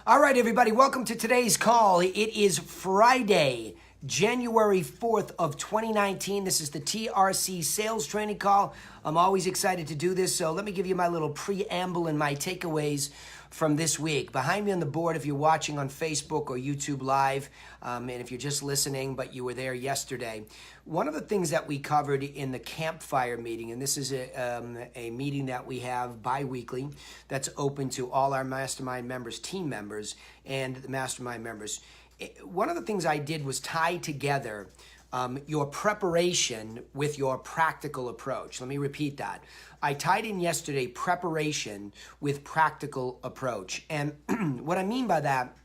All right, everybody, welcome to today's call. It is Friday, January 4th of 2019. This is the TRC sales training call. I'm always excited to do this, so let me give you my little preamble and my takeaways from this week. Behind me on the board, if you're watching on Facebook or YouTube Live, and if you're just listening, but you were there yesterday, one of the things that we covered in the campfire meeting, and this is a meeting that we have bi-weekly that's open to all our mastermind members, team members, and the mastermind members. One of the things I did was tie together your preparation with your practical approach. Let me repeat that. I tied in yesterday preparation with practical approach. And what I mean by that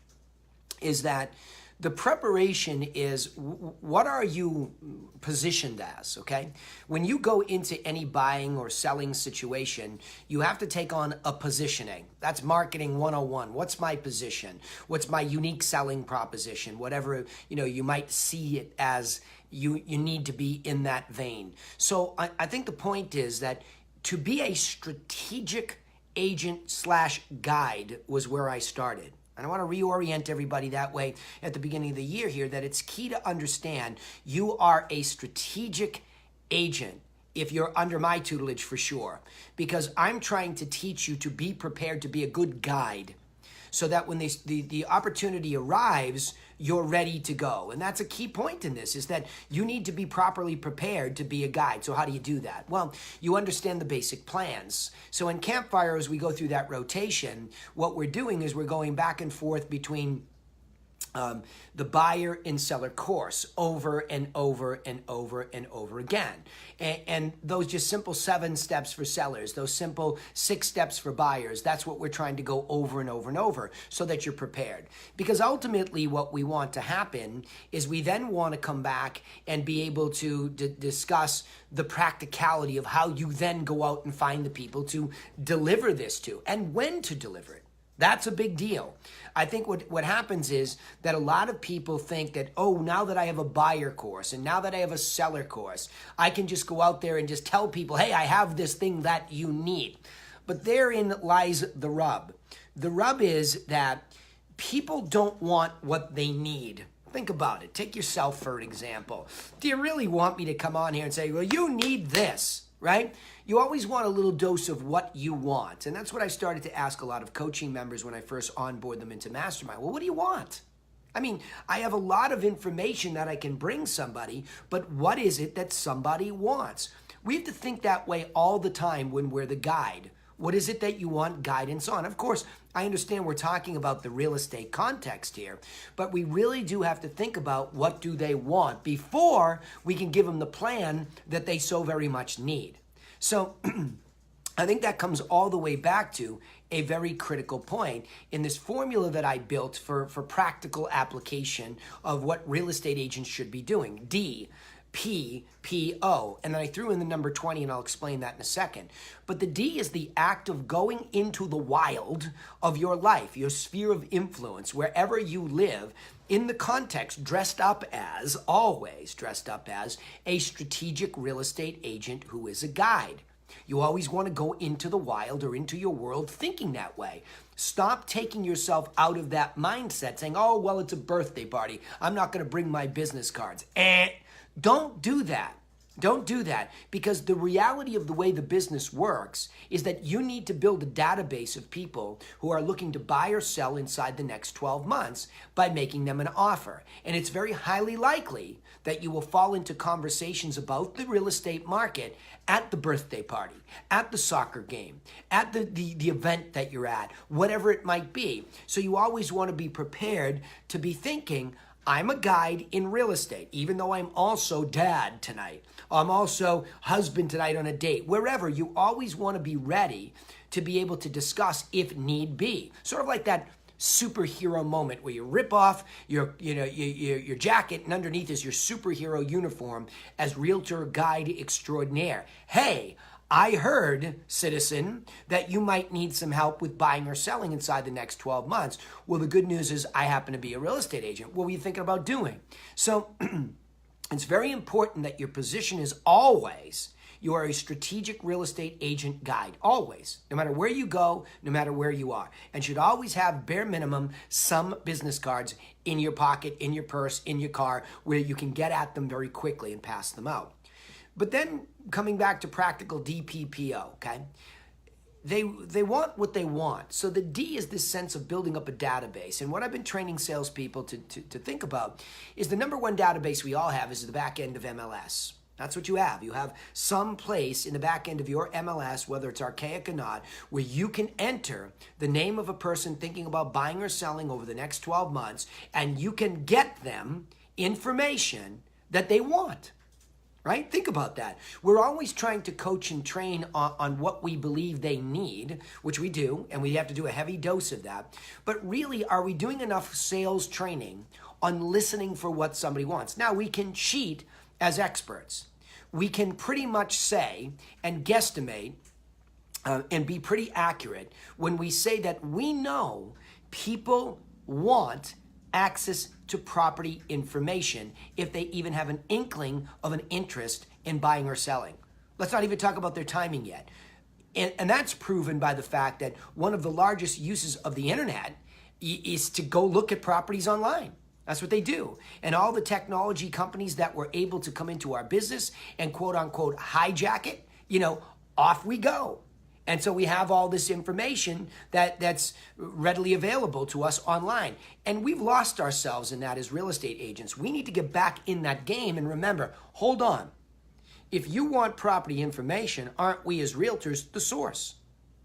is that the preparation is what are you positioned as, okay? When you go into any buying or selling situation, you have to take on a positioning. That's marketing 101. What's my position? What's my unique selling proposition? Whatever, you might see it as you need to be in that vein. So I think the point is that to be a strategic agent / guide was where I started. And I want to reorient everybody that way at the beginning of the year here, that it's key to understand you are a strategic agent if you're under my tutelage for sure. Because I'm trying to teach you to be prepared to be a good guide so that when the opportunity arrives, you're ready to go. And that's a key point in this, is that you need to be properly prepared to be a guide. So how do you do that? Well, you understand the basic plans. So in Campfire, as we go through that rotation, what we're doing is we're going back and forth between the buyer and seller course over and over and over and over again. And those just simple 7 steps for sellers, those simple 6 steps for buyers, that's what we're trying to go over and over and over so that you're prepared. Because ultimately what we want to happen is we then want to come back and be able to discuss the practicality of how you then go out and find the people to deliver this to and when to deliver it. That's a big deal. I think what happens is that a lot of people think that, oh, now that I have a buyer course and now that I have a seller course, I can just go out there and just tell people, hey, I have this thing that you need. But therein lies the rub. The rub is that people don't want what they need. Think about it. Take yourself for an example. Do you really want me to come on here and say, well, you need this? Right? You always want a little dose of what you want. And that's what I started to ask a lot of coaching members when I first onboard them into Mastermind. Well, what do you want? I mean, I have a lot of information that I can bring somebody, but what is it that somebody wants? We have to think that way all the time when we're the guide. What is it that you want guidance on? Of course, I understand we're talking about the real estate context here, but we really do have to think about what do they want before we can give them the plan that they so very much need. So I think that comes all the way back to a very critical point in this formula that I built for practical application of what real estate agents should be doing. DPPO, and then I threw in the number 20, and I'll explain that in a second. But the D is the act of going into the wild of your life, your sphere of influence, wherever you live, in the context, dressed up as, always dressed up as, a strategic real estate agent who is a guide. You always want to go into the wild or into your world thinking that way. Stop taking yourself out of that mindset saying, oh, well, it's a birthday party. I'm not going to bring my business cards. Don't do that. Don't do that, because the reality of the way the business works is that you need to build a database of people who are looking to buy or sell inside the next 12 months by making them an offer. And it's very highly likely that you will fall into conversations about the real estate market at the birthday party, at the soccer game, at the event that you're at, whatever it might be. So you always want to be prepared to be thinking, I'm a guide in real estate, even though I'm also dad tonight. I'm also husband tonight on a date. Wherever, you always want to be ready to be able to discuss if need be. Sort of like that superhero moment where you rip off your jacket and underneath is your superhero uniform as realtor guide extraordinaire. Hey, I heard, citizen, that you might need some help with buying or selling inside the next 12 months. Well, the good news is I happen to be a real estate agent. What were you thinking about doing? So it's very important that your position is always You are a strategic real estate agent guide, always, no matter where you go, no matter where you are, and should always have bare minimum some business cards in your pocket, in your purse, in your car, where you can get at them very quickly and pass them out. But then coming back to practical DPPO, okay? They want what they want. So the D is this sense of building up a database. And what I've been training salespeople to think about is the number one database we all have is the back end of MLS. That's what you have. You have some place in the back end of your MLS, whether it's archaic or not, where you can enter the name of a person thinking about buying or selling over the next 12 months, and you can get them information that they want. Right? Think about that. We're always trying to coach and train on what we believe they need, which we do, and we have to do a heavy dose of that. But really, are we doing enough sales training on listening for what somebody wants? Now, we can cheat as experts. We can pretty much say and guesstimate and be pretty accurate when we say that we know people want access to property information if they even have an inkling of an interest in buying or selling. Let's not even talk about their timing yet. And that's proven by the fact that one of the largest uses of the internet is to go look at properties online. That's what they do. And all the technology companies that were able to come into our business and quote unquote hijack it, off we go. And so we have all this information that's readily available to us online. And we've lost ourselves in that as real estate agents. We need to get back in that game and remember, hold on. If you want property information, aren't we as realtors the source?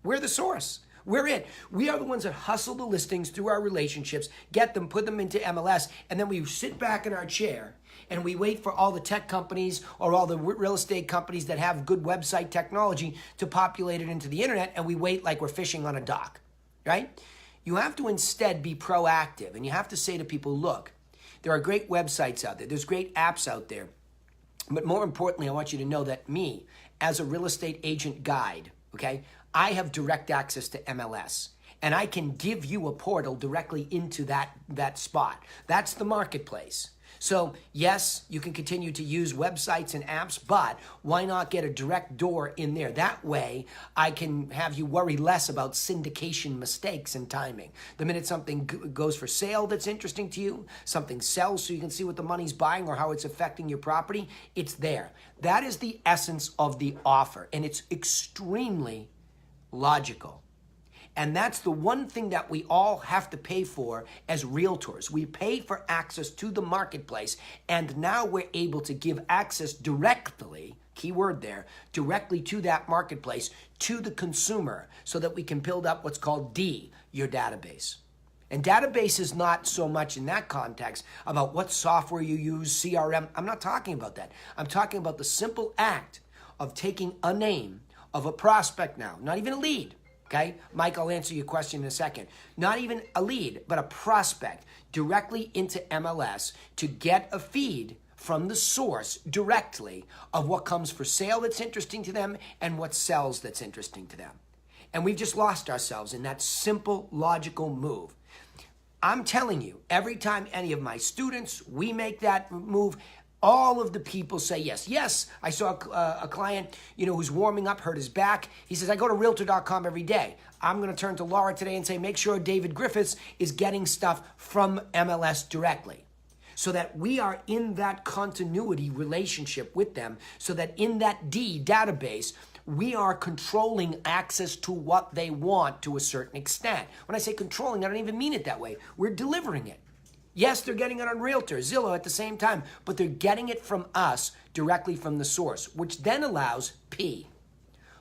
We're the source. We're it. We are the ones that hustle the listings through our relationships, get them, put them into MLS, and then we sit back in our chair and we wait for all the tech companies or all the real estate companies that have good website technology to populate it into the internet, and we wait like we're fishing on a dock, right? You have to instead be proactive, and you have to say to people, look, there are great websites out there. There's great apps out there. But more importantly, I want you to know that me, as a real estate agent guide, okay, I have direct access to MLS, and I can give you a portal directly into that spot. That's the marketplace. So yes, you can continue to use websites and apps, but why not get a direct door in there? That way, I can have you worry less about syndication mistakes and timing. The minute something goes for sale that's interesting to you, something sells so you can see what the money's buying or how it's affecting your property, it's there. That is the essence of the offer, and it's extremely logical. And that's the one thing that we all have to pay for as realtors. We pay for access to the marketplace, and now we're able to give access directly, key word there, directly to that marketplace, to the consumer, so that we can build up what's called D, your database. And database is not so much in that context about what software you use, CRM. I'm not talking about that. I'm talking about the simple act of taking a name of a prospect now, not even a lead. Okay, Mike, I'll answer your question in a second. Not even a lead, but a prospect directly into MLS to get a feed from the source directly of what comes for sale that's interesting to them and what sells that's interesting to them. And we've just lost ourselves in that simple, logical move. I'm telling you, every time any of my students, we make that move, all of the people say yes. Yes, I saw a client, who's warming up, hurt his back. He says, I go to Realtor.com every day. I'm going to turn to Laura today and say, make sure David Griffiths is getting stuff from MLS directly, so that we are in that continuity relationship with them, so that in that D database, we are controlling access to what they want to a certain extent. When I say controlling, I don't even mean it that way. We're delivering it. Yes, they're getting it on Realtor, Zillow at the same time, but they're getting it from us directly from the source, which then allows P,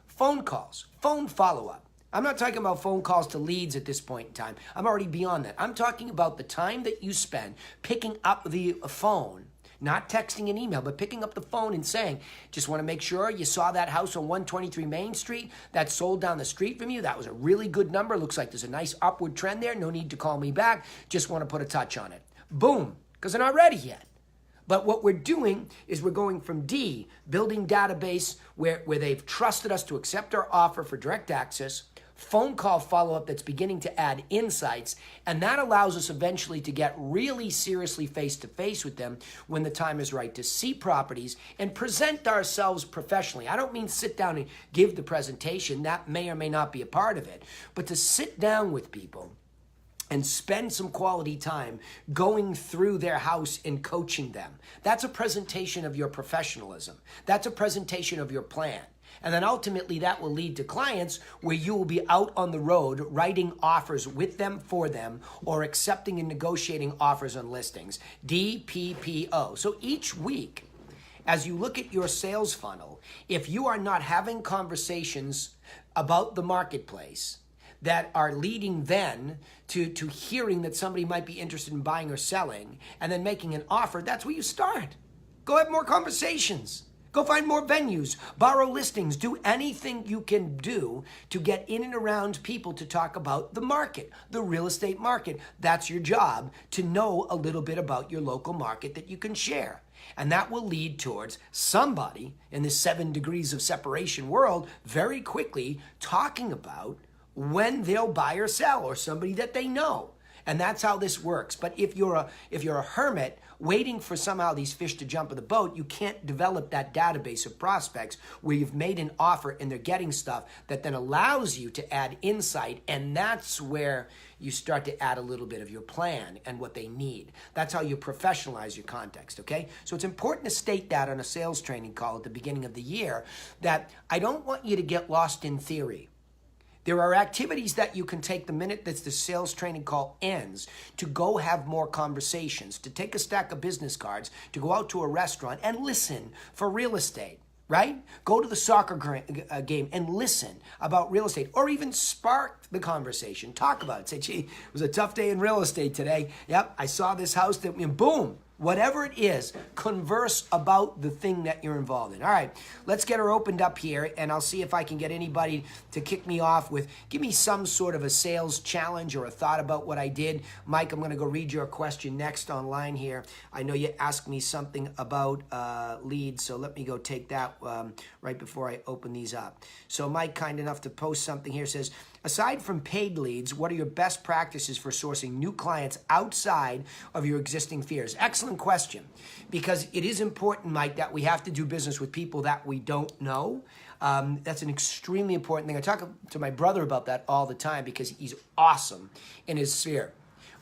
phone calls, phone follow-up. I'm not talking about phone calls to leads at this point in time. I'm already beyond that. I'm talking about the time that you spend picking up the phone, not texting an email, but picking up the phone and saying, just want to make sure you saw that house on 123 Main Street that sold down the street from you. That was a really good number. Looks like there's a nice upward trend there. No need to call me back. Just want to put a touch on it. Boom, because they're not ready yet. But what we're doing is we're going from D, building database where they've trusted us to accept our offer for direct access, phone call follow-up that's beginning to add insights, and that allows us eventually to get really seriously face-to-face with them when the time is right to see properties and present ourselves professionally. I don't mean sit down and give the presentation. That may or may not be a part of it, but to sit down with people and spend some quality time going through their house and coaching them. That's a presentation of your professionalism. That's a presentation of your plan. And then ultimately that will lead to clients where you will be out on the road writing offers with them, for them, or accepting and negotiating offers on listings. DPPO. So each week, as you look at your sales funnel, if you are not having conversations about the marketplace that are leading then to hearing that somebody might be interested in buying or selling and then making an offer, that's where you start. Go have more conversations. Go find more venues, borrow listings, do anything you can do to get in and around people to talk about the market, the real estate market. That's your job, to know a little bit about your local market that you can share. And that will lead towards somebody in the 7 degrees of separation world very quickly talking about when they'll buy or sell, or somebody that they know. And that's how this works. But if you're a hermit waiting for somehow these fish to jump in the boat, you can't develop that database of prospects where you've made an offer and they're getting stuff that then allows you to add insight. And that's where you start to add a little bit of your plan and what they need. That's how you professionalize your context, okay? So it's important to state that on a sales training call at the beginning of the year, that I don't want you to get lost in theory. There are activities that you can take the minute that the sales training call ends to go have more conversations, to take a stack of business cards, to go out to a restaurant and listen for real estate, right? Go to the soccer game and listen about real estate, or even spark the conversation. Talk about it. Say, gee, it was a tough day in real estate today. Yep, I saw this house that, and boom. Whatever it is, converse about the thing that you're involved in. All right, let's get her opened up here, and I'll see if I can get anybody to kick me off with, give me some sort of a sales challenge or a thought about what I did. Mike, I'm going to go read your question next online here. I know you asked me something about leads, so let me go take that right before I open these up. So Mike, kind enough to post something here, says, aside from paid leads, what are your best practices for sourcing new clients outside of your existing spheres? Excellent question, because it is important, Mike, that we have to do business with people that we don't know. That's an extremely important thing. I talk to my brother about that all the time because he's awesome in his sphere,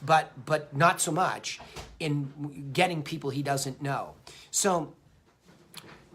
but not so much in getting people he doesn't know. So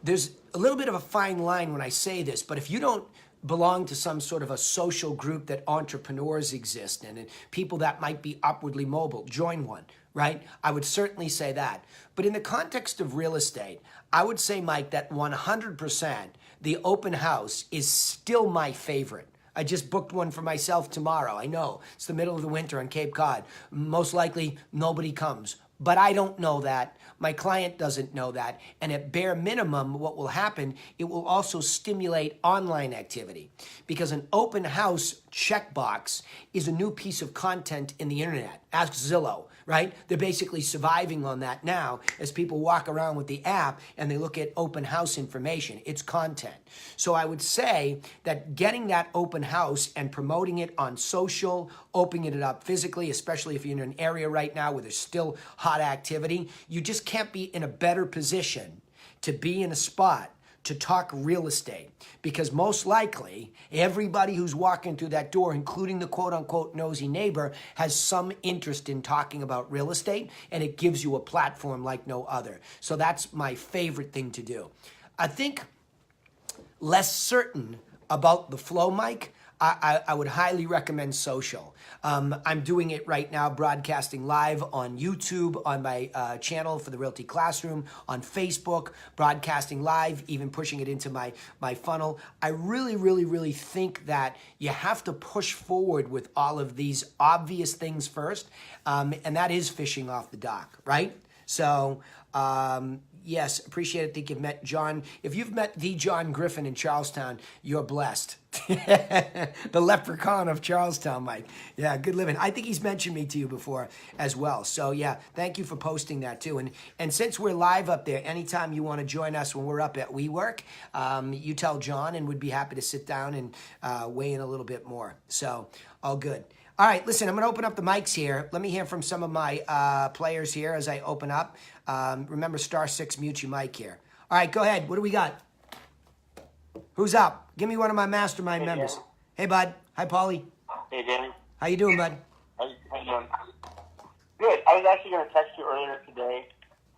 there's a little bit of a fine line when I say this, but if you don't belong to some sort of a social group that entrepreneurs exist in, and people that might be upwardly mobile, join one, right? I would certainly say that. But in the context of real estate, I would say, Mike, that 100% the open house is still my favorite. I just booked one for myself tomorrow. I know it's the middle of the winter on Cape Cod. Most likely nobody comes, but I don't know that. My client doesn't know that. And at bare minimum, what will happen, it will also stimulate online activity, because an open house checkbox is a new piece of content in the internet. Ask Zillow, right? They're basically surviving on that now as people walk around with the app and they look at open house information. It's content. So I would say that getting that open house and promoting it on social, opening it up physically, especially if you're in an area right now where there's still hot activity, you just can't be in a better position to be in a spot to talk real estate, because most likely everybody who's walking through that door, including the quote-unquote nosy neighbor, has some interest in talking about real estate, and it gives you a platform like no other. So that's my favorite thing to do. I think less certain about the flow, Mike, I would highly recommend social. I'm doing it right now, broadcasting live on YouTube, on my channel for the Realty Classroom, on Facebook, broadcasting live, even pushing it into my funnel. I really think that you have to push forward with all of these obvious things first, and that is fishing off the dock, right? So yes, appreciate it. Think you've met John. If you've met the John Griffin in Charlestown, you're blessed. The leprechaun of Charlestown, Mike. Yeah, good living. I think he's mentioned me to you before as well. So yeah, thank you for posting that too. And since we're live up there, anytime you want to join us when we're up at WeWork, you tell John, and we'd be happy to sit down and weigh in a little bit more. So all good. All right, listen, I'm going to open up the mics here. Let me hear from some of my players here as I open up. Remember, *6 mute your mic here. All right, go ahead. What do we got? Who's up? Give me one of my mastermind members. Danny. Hey, bud. Hi, Paulie. Hey, Danny. How you doing, bud? How you doing? Good. I was actually going to text you earlier today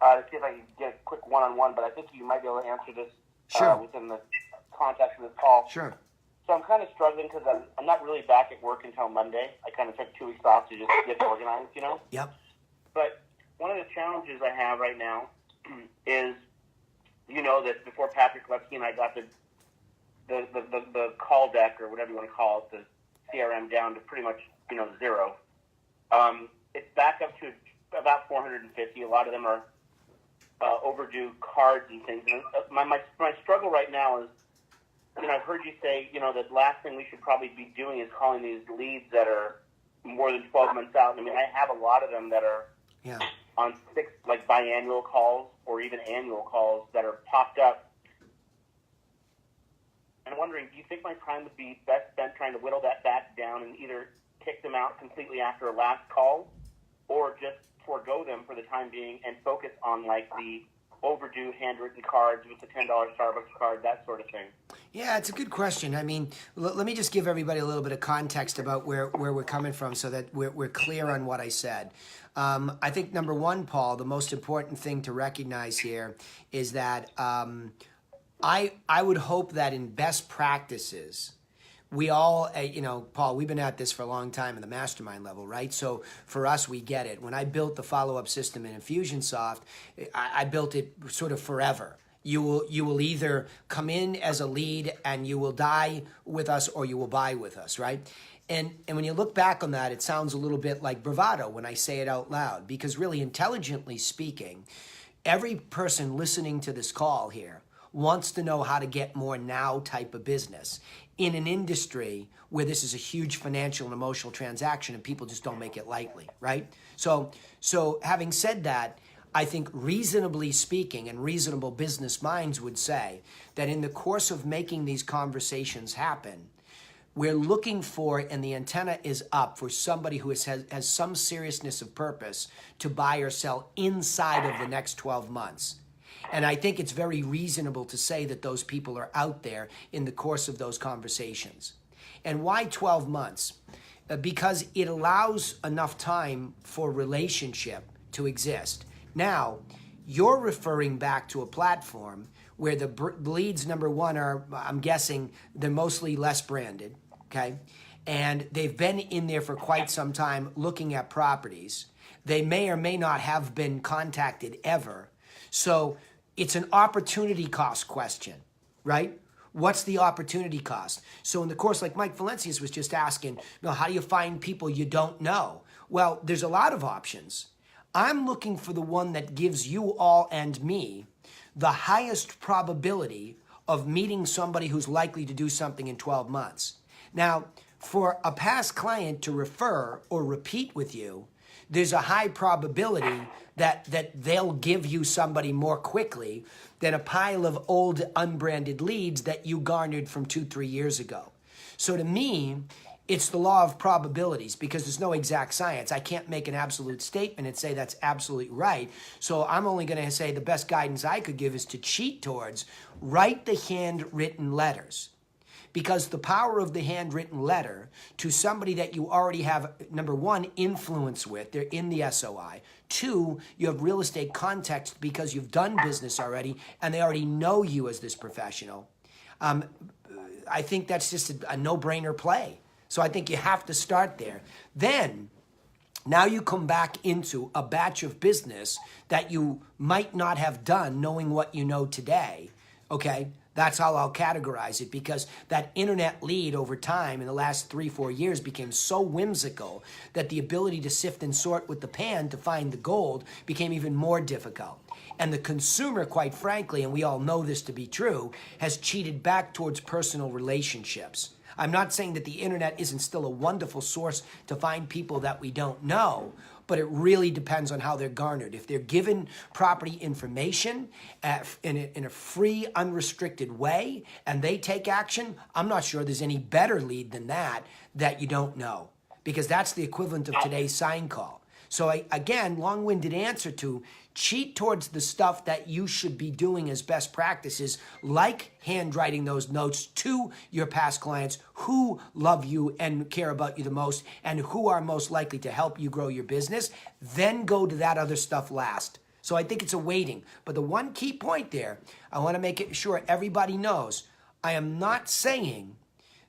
to see if I could get a quick one-on-one, but I think you might be able to answer this within the context of this call. Sure. So I'm kind of struggling because I'm not really back at work until Monday. I kind of took 2 weeks off to just get organized, you know? Yep. But one of the challenges I have right now is, you know, that before Patrick Lepke and I got the call deck, or whatever you want to call it, the CRM, down to pretty much, you know, zero. It's back up to about 450. A lot of them are overdue cards and things. And my struggle right now is, you know, I've heard you say, you know, the last thing we should probably be doing is calling these leads that are more than 12 months out. I mean, I have a lot of them that are on 6, like, biannual calls or even annual calls that are popped up. And I'm wondering, do you think my time would be best spent trying to whittle that back down and either kick them out completely after a last call, or just forego them for the time being and focus on, like, the overdue handwritten cards with the $10 Starbucks card, that sort of thing? Yeah, it's a good question. I mean, let me just give everybody a little bit of context about where we're coming from so that we're clear on what I said. I think, number one, Paul, the most important thing to recognize here is that I would hope that in best practices, we all, you know, Paul, we've been at this for a long time in the mastermind level, right? So for us, we get it. When I built the follow-up system in Infusionsoft, I built it sort of forever. You will either come in as a lead and you will die with us, or you will buy with us, right? And when you look back on that, it sounds a little bit like bravado when I say it out loud, because really, intelligently speaking, every person listening to this call here wants to know how to get more now type of business in an industry where this is a huge financial and emotional transaction and people just don't make it lightly, right? So having said that, I think reasonably speaking, and reasonable business minds would say that in the course of making these conversations happen, we're looking for, and the antenna is up for somebody who has some seriousness of purpose to buy or sell inside of the next 12 months. And I think it's very reasonable to say that those people are out there in the course of those conversations. And why 12 months? Because it allows enough time for relationship to exist. Now, you're referring back to a platform where the leads, number one, are, I'm guessing, they're mostly less branded, okay? And they've been in there for quite some time looking at properties. They may or may not have been contacted ever. So it's an opportunity cost question, right? What's the opportunity cost? So in the course, like Mike Valencius was just asking, you know, how do you find people you don't know? Well, there's a lot of options. I'm looking for the one that gives you all and me the highest probability of meeting somebody who's likely to do something in 12 months. Now, for a past client to refer or repeat with you, there's a high probability that they'll give you somebody more quickly than a pile of old unbranded leads that you garnered from 2-3 years ago. So to me, it's the law of probabilities, because there's no exact science. I can't make an absolute statement and say that's absolutely right. So I'm only going to say the best guidance I could give is to cheat towards write the handwritten letters. Because the power of the handwritten letter to somebody that you already have, number one, influence with, they're in the SOI. 2, you have real estate context because you've done business already and they already know you as this professional. I think that's just a no-brainer play. So I think you have to start there. Then, now you come back into a batch of business that you might not have done knowing what you know today, okay? That's how I'll categorize it, because that internet lead over time in the last 3-4 years became so whimsical that the ability to sift and sort with the pan to find the gold became even more difficult. And the consumer, quite frankly, and we all know this to be true, has cheated back towards personal relationships. I'm not saying that the internet isn't still a wonderful source to find people that we don't know, but it really depends on how they're garnered. If they're given property information in a free, unrestricted way, and they take action, I'm not sure there's any better lead than that you don't know, because that's the equivalent of today's sign call. So again, long-winded answer to cheat towards the stuff that you should be doing as best practices, like handwriting those notes to your past clients who love you and care about you the most and who are most likely to help you grow your business, then go to that other stuff last. So I think it's a waiting. But the one key point there, I want to make it sure everybody knows, I am not saying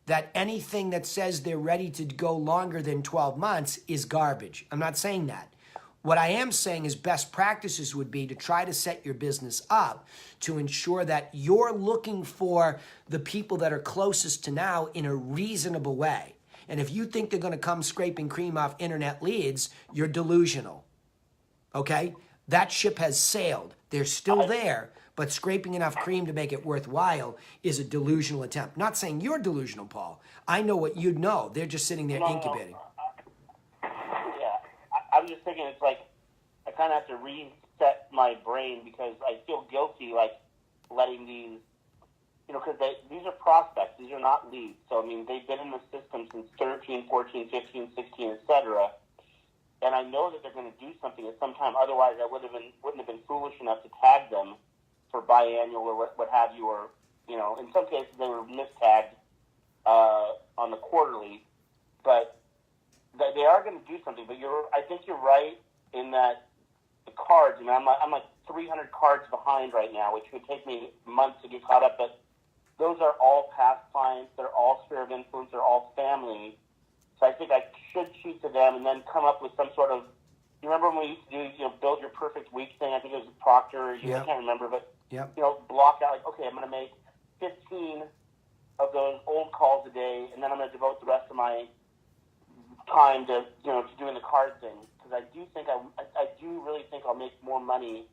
that anything that says they're ready to go longer than 12 months is garbage. I'm not saying that. What I am saying is best practices would be to try to set your business up to ensure that you're looking for the people that are closest to now in a reasonable way. And if you think they're going to come scraping cream off internet leads, you're delusional. Okay? That ship has sailed. They're still there, but scraping enough cream to make it worthwhile is a delusional attempt. Not saying you're delusional, Paul. I know what you know. They're just sitting there incubating. I'm just thinking, it's like I kind of have to reset my brain because I feel guilty, like letting these, because these are prospects. These are not leads. So, I mean, they've been in the system since 13, 14, 15, 16, etc. And I know that they're going to do something at some time. Otherwise, I wouldn't have been foolish enough to tag them for biannual or what have you. Or, in some cases, they were mistagged on the quarterly. But they are going to do something, but I think you're right in that the cards, I'm like 300 cards behind right now, which would take me months to get caught up, but those are all past clients, they're all sphere of influence, they're all family, so I think I should cheat to them and then come up with some sort of, you remember when we used to do, build your perfect week thing, I think it was Proctor, I can't remember, but, block out, like, okay, I'm going to make 15 of those old calls a day, and then I'm going to devote the rest of my time to doing the card thing, because I do think I do really think I'll make more money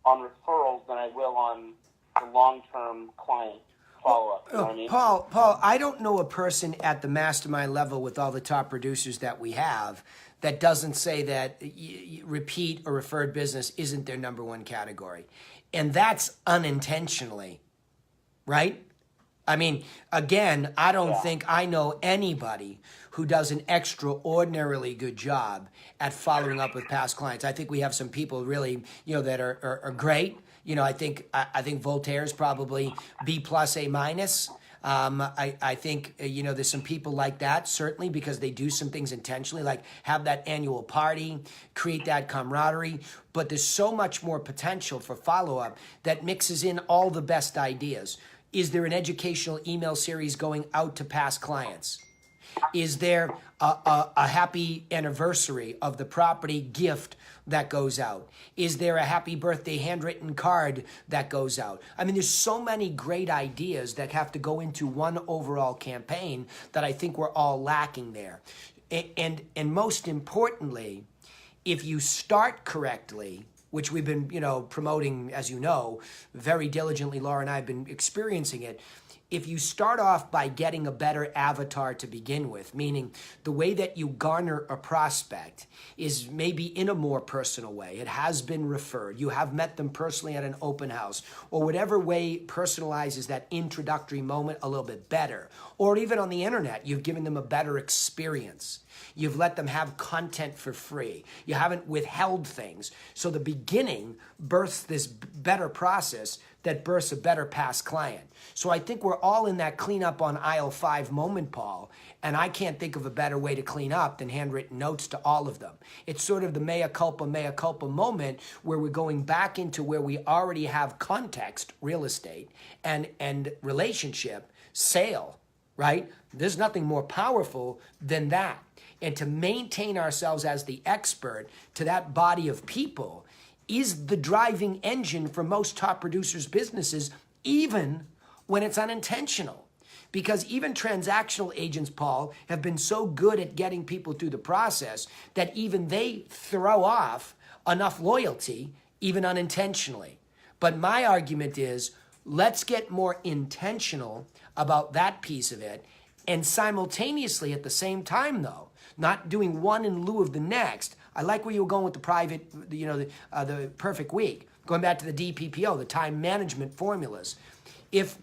on referrals than I will on the long-term client follow-up. You know what I mean? Paul, I don't know a person at the mastermind level with all the top producers that we have that doesn't say that repeat or referred business isn't their number one category, and that's unintentionally, right? I mean, again, I don't think I know anybody who does an extraordinarily good job at following up with past clients. I think we have some people really, that are great. I think Voltaire's probably B+, A-. I think, there's some people like that, certainly, because they do some things intentionally, like have that annual party, create that camaraderie. But there's so much more potential for follow-up that mixes in all the best ideas. Is there an educational email series going out to past clients? Is there a happy anniversary of the property gift that goes out? Is there a happy birthday handwritten card that goes out? I mean, there's so many great ideas that have to go into one overall campaign that I think we're all lacking there. And most importantly, if you start correctly, which we've been, promoting, as you know, very diligently, Laura and I have been experiencing it. If you start off by getting a better avatar to begin with, meaning the way that you garner a prospect is maybe in a more personal way. It has been referred. You have met them personally at an open house, or whatever way personalizes that introductory moment a little bit better. Or even on the internet, you've given them a better experience. You've let them have content for free. You haven't withheld things. So the beginning births this better process that births a better past client. So I think we're all in that clean up on aisle 5 moment, Paul, and I can't think of a better way to clean up than handwritten notes to all of them. It's sort of the mea culpa moment where we're going back into where we already have context, real estate, and relationship, sale, right? There's nothing more powerful than that. And to maintain ourselves as the expert to that body of people is the driving engine for most top producers' businesses, even when it's unintentional. Because even transactional agents, Paul, have been so good at getting people through the process that even they throw off enough loyalty, even unintentionally. But my argument is, let's get more intentional about that piece of it, and simultaneously at the same time, though, not doing one in lieu of the next. I like where you were going with the private, the perfect week. Going back to the DPPO, the time management formulas. If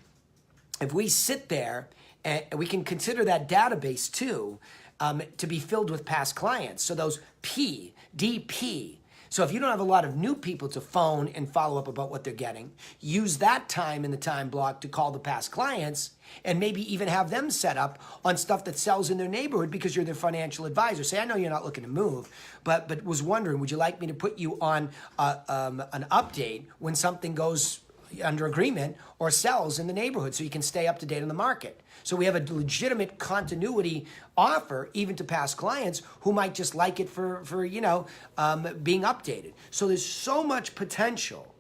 we sit there and we can consider that database too to be filled with past clients. So those DP. So if you don't have a lot of new people to phone and follow up about what they're getting, use that time in the time block to call the past clients and maybe even have them set up on stuff that sells in their neighborhood because you're their financial advisor. Say, I know you're not looking to move, but was wondering, would you like me to put you on an update when something goes under agreement or sells in the neighborhood so you can stay up to date on the market? So we have a legitimate continuity offer even to past clients who might just like it for being updated. So there's so much potential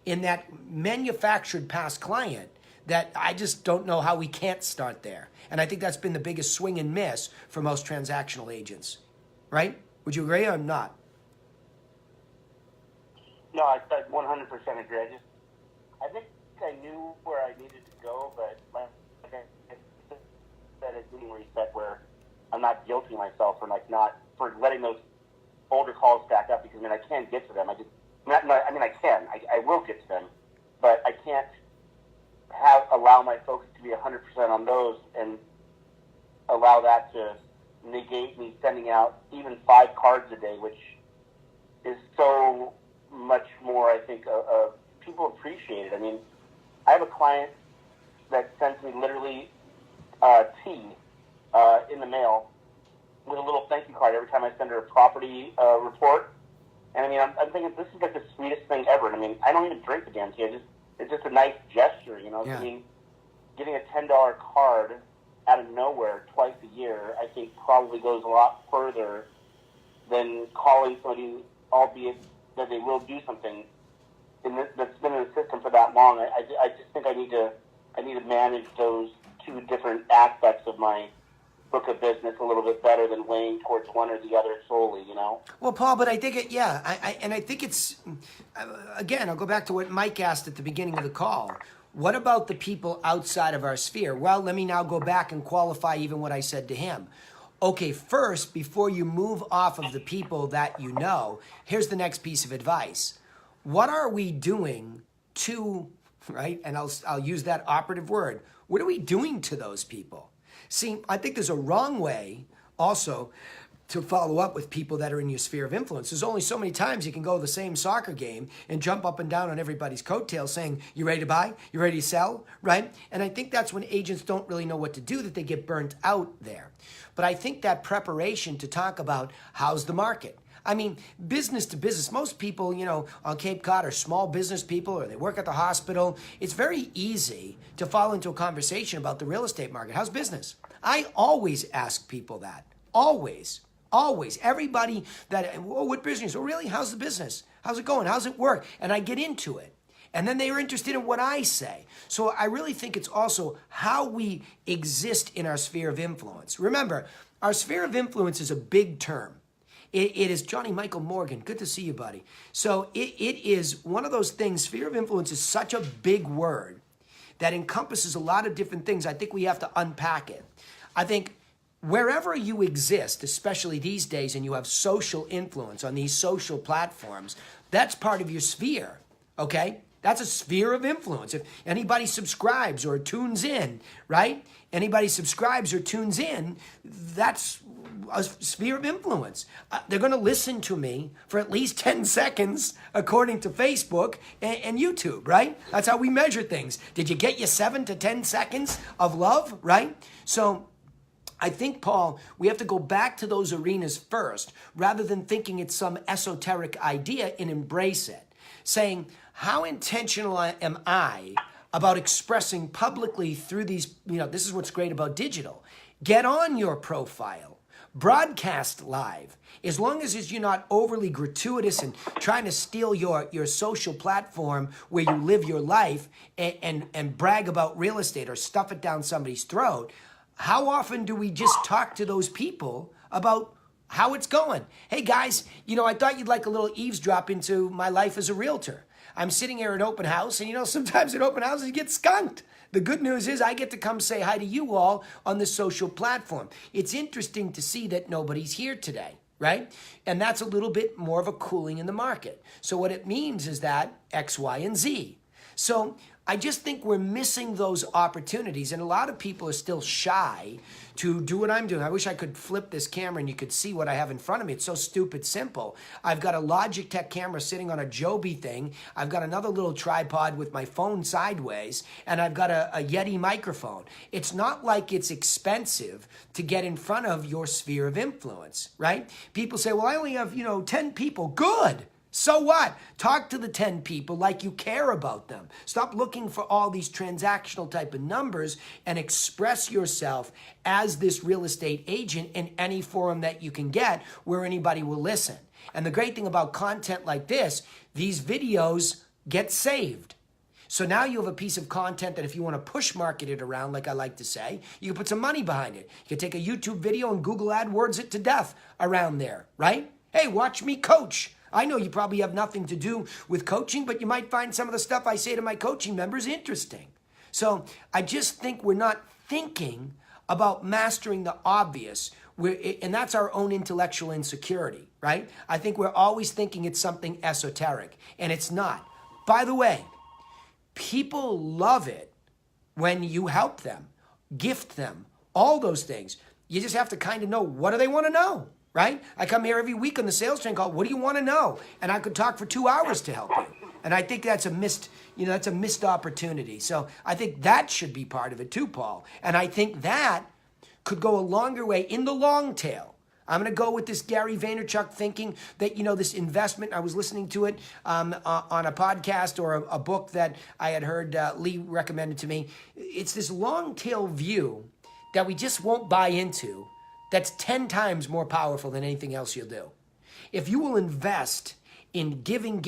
in that manufactured past client that I just don't know how we can't start there. And I think that's been the biggest swing and miss for most transactional agents, right? Would you agree or not? No, I 100% agree. I think I knew where I needed to go, but that is being reset where I'm not guilting myself for for letting those older calls stack up, because I can't get to them. I will get to them, but I can't allow my focus to be 100% on those and allow that to negate me sending out even 5 cards a day, which is so much more, I think, people appreciate it. I have a client that sends me literally tea in the mail with a little thank you card every time I send her a property report. And I'm thinking, this is like the sweetest thing ever. And I don't even drink the damn tea. It's just a nice gesture, Yeah. Getting a $10 card out of nowhere twice a year, I think probably goes a lot further than calling somebody, albeit that they will do something that's been in the system for that long. I just think I need to manage those two different aspects of my book of business a little bit better than weighing towards one or the other solely, Well, Paul, but I think I think it's, again, I'll go back to what Mike asked at the beginning of the call. What about the people outside of our sphere? Well, let me now go back and qualify even what I said to him. Okay, first, before you move off of the people that you know, here's the next piece of advice. What are we doing to, right? And I'll use that operative word. What are we doing to those people? See, I think there's a wrong way also to follow up with people that are in your sphere of influence. There's only so many times you can go to the same soccer game and jump up and down on everybody's coattails saying, you ready to buy? You ready to sell? Right? And I think that's when agents don't really know what to do, that they get burnt out there. But I think that preparation to talk about how's the market? Business to business, most people, on Cape Cod are small business people or they work at the hospital. It's very easy to fall into a conversation about the real estate market. How's business? I always ask people that. Always. Everybody what business? Oh, really? How's the business? How's it going? How's it work? And I get into it. And then they are interested in what I say. So I really think it's also how we exist in our sphere of influence. Remember, our sphere of influence is a big term. It is Johnny Michael Morgan. Good to see you, buddy. So it is one of those things. Sphere of influence is such a big word that encompasses a lot of different things. I think we have to unpack it. I think wherever you exist, especially these days, and you have social influence on these social platforms, that's part of your sphere, okay? That's a sphere of influence. If anybody subscribes or tunes in, right? Anybody subscribes or tunes in, that's a sphere of influence. They're going to listen to me for at least 10 seconds, according to Facebook and YouTube, right? That's how we measure things. Did you get your 7 to 10 seconds of love, right? So I think, Paul, we have to go back to those arenas first, rather than thinking it's some esoteric idea, and embrace it. Saying, how intentional am I about expressing publicly through these, this is what's great about digital. Get on your profile. Broadcast live. As long as you're not overly gratuitous and trying to steal your social platform where you live your life and brag about real estate or stuff it down somebody's throat, how often do we just talk to those people about how it's going? Hey guys, I thought you'd like a little eavesdrop into my life as a realtor. I'm sitting here at open house, and sometimes at open houses you get skunked. The good news is I get to come say hi to you all on the social platform. It's interesting to see that nobody's here today, right? And that's a little bit more of a cooling in the market. So what it means is that X, Y, and Z. So I just think we're missing those opportunities, and a lot of people are still shy to do what I'm doing. I wish I could flip this camera and you could see what I have in front of me. It's so stupid simple. I've got a Logitech camera sitting on a Joby thing. I've got another little tripod with my phone sideways, and I've got a Yeti microphone. It's not like it's expensive to get in front of your sphere of influence, right? People say, well, I only have, 10 people. Good. So what? Talk to the 10 people like you care about them. Stop looking for all these transactional type of numbers and express yourself as this real estate agent in any forum that you can get where anybody will listen. And the great thing about content like this, these videos get saved. So now you have a piece of content that if you want to push market it around, like I like to say, you can put some money behind it. You can take a YouTube video and Google AdWords it to death around there, right? Hey, watch me coach. I know you probably have nothing to do with coaching, but you might find some of the stuff I say to my coaching members interesting. So I just think we're not thinking about mastering the obvious, and that's our own intellectual insecurity, right? I think we're always thinking it's something esoteric, and it's not. By the way, people love it when you help them, gift them, all those things. You just have to kind of know, what do they want to know? Right? I come here every week on the sales train call. What do you want to know? And I could talk for 2 hours to help you. And I think that's a missed opportunity. So I think that should be part of it too, Paul. And I think that could go a longer way in the long tail. I'm going to go with this Gary Vaynerchuk thinking that, this investment, I was listening to it on a podcast or a book that I had heard Lee recommended to me. It's this long tail view that we just won't buy into. That's 10 times more powerful than anything else you'll do. If you will invest in giving,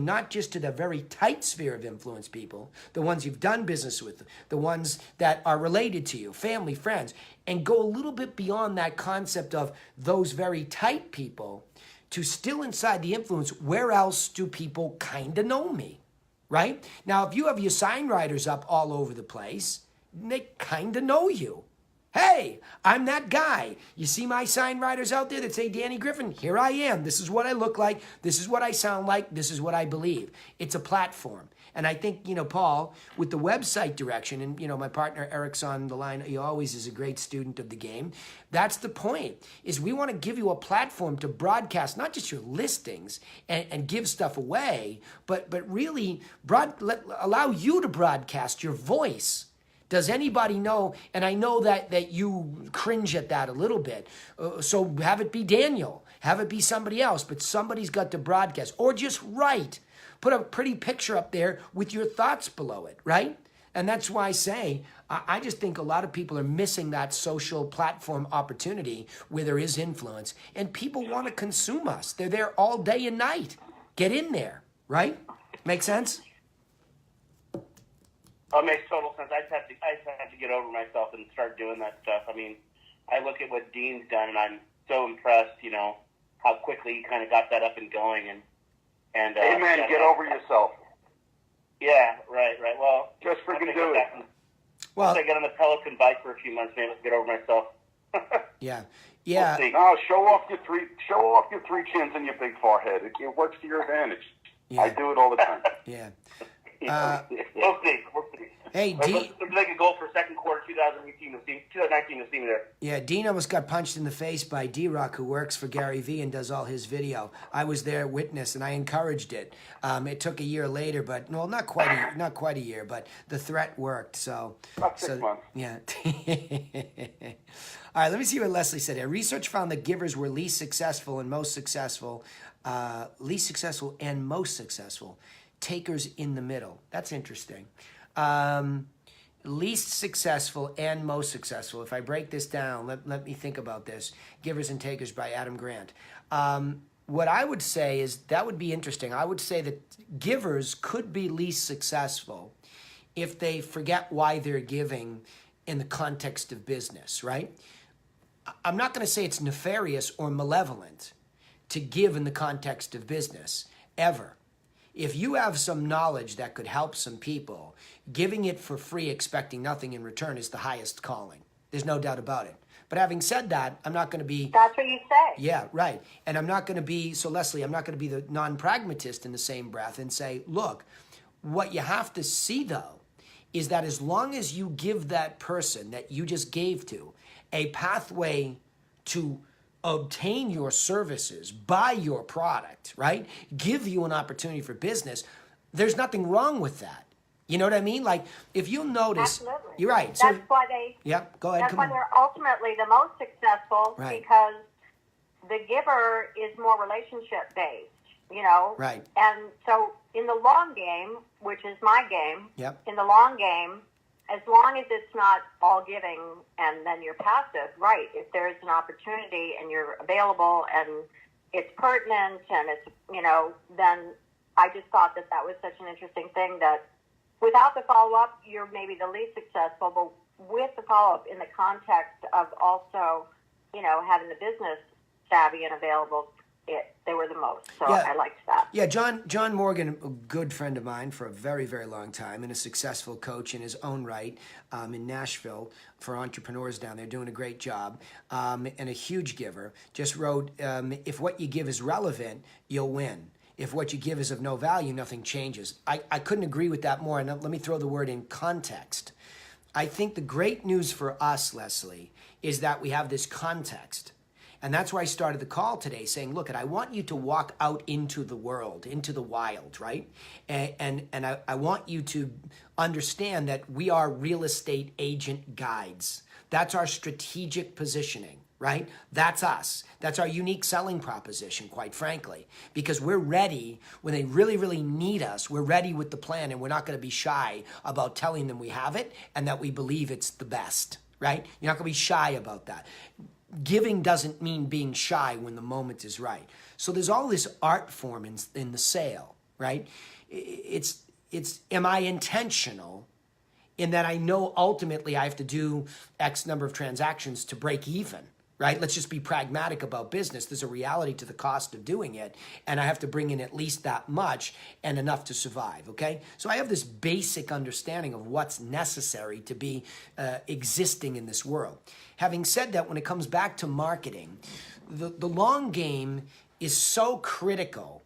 not just to the very tight sphere of influence people, the ones you've done business with, the ones that are related to you, family, friends, and go a little bit beyond that concept of those very tight people to still inside the influence, where else do people kind of know me, right? Now, if you have your sign writers up all over the place, they kind of know you. Hey, I'm that guy. You see my sign writers out there that say Danny Griffin? Here I am. This is what I look like. This is what I sound like. This is what I believe. It's a platform. And I think, Paul, with the website direction, and, my partner Eric's on the line. He always is a great student of the game. That's the point, is we want to give you a platform to broadcast, not just your listings and give stuff away, but really allow you to broadcast your voice. Does anybody know? And I know that you cringe at that a little bit. So have it be Daniel. Have it be somebody else. But somebody's got to broadcast. Or just write. Put a pretty picture up there with your thoughts below it, right? And that's why I say, I just think a lot of people are missing that social platform opportunity where there is influence. And people want to consume us. They're there all day and night. Get in there, right? Make sense? Oh, it makes total sense. I just have to get over myself and start doing that stuff. I mean, I look at what Dean's done, and I'm so impressed. How quickly he kind of got that up and going. And Amen. Get over yourself. Yeah, right. Well, just freaking do it. Once I get on the Pelican bike for a few months, maybe I'll get over myself. Yeah. We'll no, show off your three chins and your big forehead. It works to your advantage. Yeah. I do it all the time. Yeah. We'll see. Hey, Dean. Let's make a goal for second quarter 2019 to see me there. Yeah, Dean almost got punched in the face by D-Rock, who works for Gary Vee and does all his video. I was there, witness, and I encouraged it. It took a year later, but not quite a year, but the threat worked. So about 6 months. Yeah. All right, let me see what Leslie said here. Research found that givers were least successful and most successful takers in the middle. That's interesting. least successful and most successful. If I break this down, let me think about this. Givers and Takers by Adam Grant. What I would say is that would be interesting. I would say that givers could be least successful if they forget why they're giving in the context of business, right? I'm not going to say it's nefarious or malevolent to give in the context of business, ever. If you have some knowledge that could help some people, giving it for free, expecting nothing in return is the highest calling. There's no doubt about it. But having said that, I'm not going to be... That's what you say. Yeah, right. And I'm not going to be... So, Leslie, I'm not going to be the non-pragmatist in the same breath and say, look, what you have to see, though, is that as long as you give that person that you just gave to a pathway to obtain your services, buy your product, right? Give you an opportunity for business, there's nothing wrong with that. You know what I mean? Like, if you'll notice... Absolutely. You're right. That's why they... Yeah, go ahead. That's why they're ultimately the most successful, right. Because the giver is more relationship based, you know? Right. And so in the long game, which is my game, yep. In the long game, as long as it's not all giving and then you're passive, right, if there's an opportunity and you're available and it's pertinent and it's, you know, then I just thought that that was such an interesting thing that without the follow-up, you're maybe the least successful, but with the follow-up in the context of also, you know, having the business savvy and available, they were the most. So yeah. I liked that. Yeah, John Morgan, a good friend of mine for a very, very long time and a successful coach in his own right in Nashville for entrepreneurs down there, doing a great job, and a huge giver, just wrote, if what you give is relevant, you'll win. If what you give is of no value, nothing changes. I couldn't agree with that more. And let me throw the word in context. I think the great news for us, Leslie, is that we have this context. And that's why I started the call today saying, look, I want you to walk out into the world, into the wild, right? And I want you to understand that we are real estate agent guides. That's our strategic positioning. Right? That's us. That's our unique selling proposition, quite frankly, because we're ready when they really, really need us. We're ready with the plan, and we're not going to be shy about telling them we have it and that we believe it's the best, right? You're not going to be shy about that. Giving doesn't mean being shy when the moment is right. So there's all this art form in the sale, right? It's am I intentional in that I know ultimately I have to do X number of transactions to break even? Right? Let's just be pragmatic about business. There's a reality to the cost of doing it, and I have to bring in at least that much and enough to survive, okay? So I have this basic understanding of what's necessary to be existing in this world. Having said that, when it comes back to marketing, the long game is so critical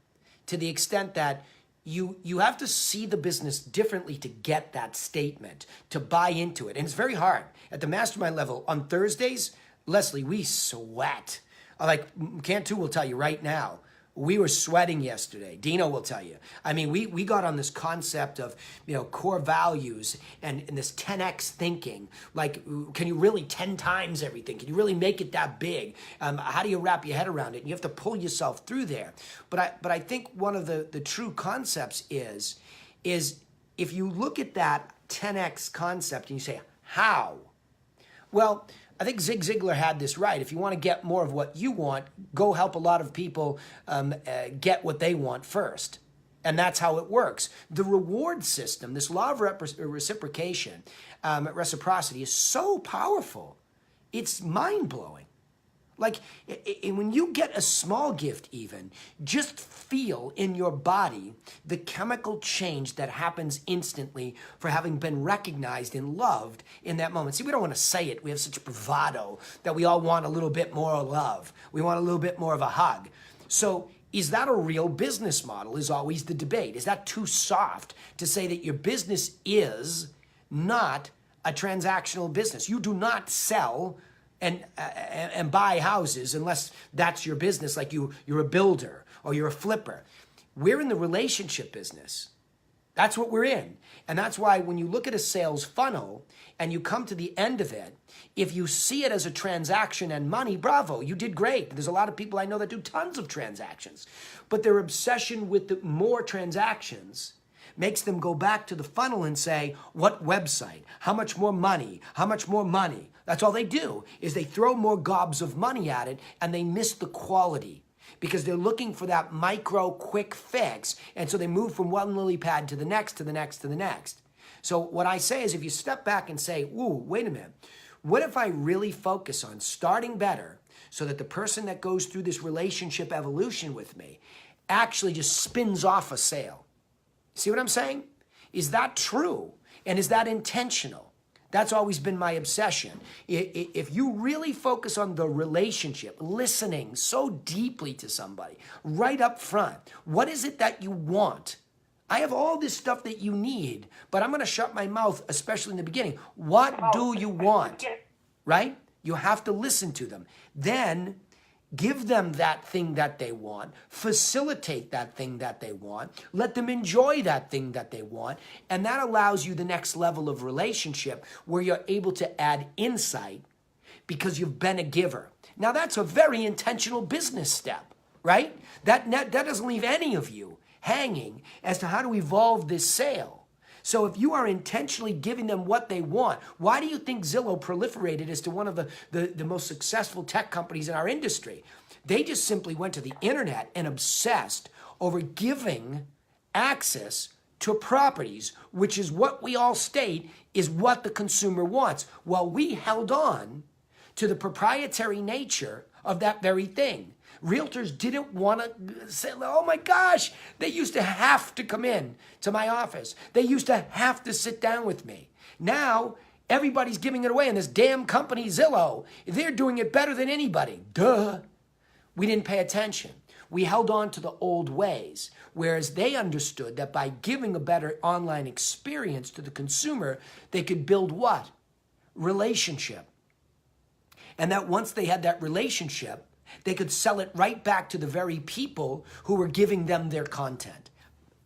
to the extent that you have to see the business differently to get that statement, to buy into it. And it's very hard. At the mastermind level, on Thursdays, Leslie, we sweat. Like Cantu will tell you right now, we were sweating yesterday. Dino will tell you. I mean, we got on this concept of, you know, core values and this 10x thinking. Like, can you really 10 times everything? Can you really make it that big? How do you wrap your head around it? And you have to pull yourself through there. But I think one of the true concepts is if you look at that 10x concept and you say, how? Well, I think Zig Ziglar had this right. If you want to get more of what you want, go help a lot of people get what they want first. And that's how it works. The reward system, this law of reciprocation, reciprocity is so powerful. It's mind-blowing. Like, when you get a small gift even, just feel in your body the chemical change that happens instantly for having been recognized and loved in that moment. See, we don't want to say it. We have such bravado that we all want a little bit more love. We want a little bit more of a hug. So is that a real business model is always the debate. Is that too soft to say that your business is not a transactional business? You do not sell and buy houses unless that's your business, like you're a builder or you're a flipper. We're in the relationship business. That's what we're in. And that's why when you look at a sales funnel and you come to the end of it, if you see it as a transaction and money, bravo, you did great. There's a lot of people I know that do tons of transactions. But their obsession with the more transactions makes them go back to the funnel and say, what website? How much more money? How much more money? That's all they do, is they throw more gobs of money at it, and they miss the quality because they're looking for that micro quick fix. And so they move from one lily pad to the next, to the next, to the next. So what I say is, if you step back and say, ooh, wait a minute, what if I really focus on starting better so that the person that goes through this relationship evolution with me actually just spins off a sale? See what I'm saying? Is that true? And is that intentional? That's always been my obsession. If you really focus on the relationship, listening so deeply to somebody right up front, what is it that you want? I have all this stuff that you need, but I'm going to shut my mouth, especially in the beginning. What do you want? Right? You have to listen to them. Then give them that thing that they want, facilitate that thing that they want, let them enjoy that thing that they want, and that allows you the next level of relationship where you're able to add insight because you've been a giver. Now that's a very intentional business step, right? That doesn't leave any of you hanging as to how to evolve this sale. So if you are intentionally giving them what they want, why do you think Zillow proliferated as to one of the most successful tech companies in our industry? They just simply went to the internet and obsessed over giving access to properties, which is what we all state is what the consumer wants, while we held on to the proprietary nature of that very thing. Realtors didn't want to say, oh my gosh, they used to have to come in to my office. They used to have to sit down with me. Now, everybody's giving it away, and this damn company, Zillow, they're doing it better than anybody. Duh. We didn't pay attention. We held on to the old ways, whereas they understood that by giving a better online experience to the consumer, they could build what? Relationship. And that once they had that relationship, they could sell it right back to the very people who were giving them their content.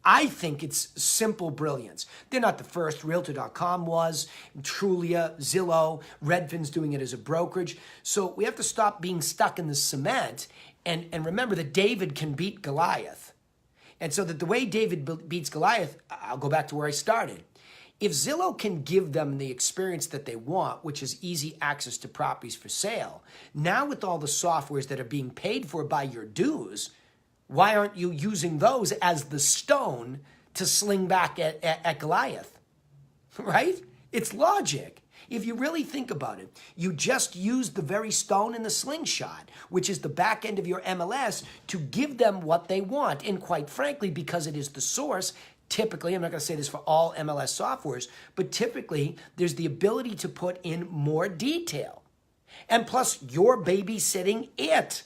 I think it's simple brilliance. They're not the first. Realtor.com was, Trulia, Zillow, Redfin's doing it as a brokerage. So we have to stop being stuck in the cement and remember that David can beat Goliath. And so that the way David beats Goliath, I'll go back to where I started. If Zillow can give them the experience that they want, which is easy access to properties for sale, now with all the softwares that are being paid for by your dues, why aren't you using those as the stone to sling back at Goliath? Right? It's logic. If you really think about it, you just use the very stone in the slingshot, which is the back end of your MLS, to give them what they want. And quite frankly, because it is the source, typically, I'm not going to say this for all MLS softwares, but typically there's the ability to put in more detail. And plus, you're babysitting it.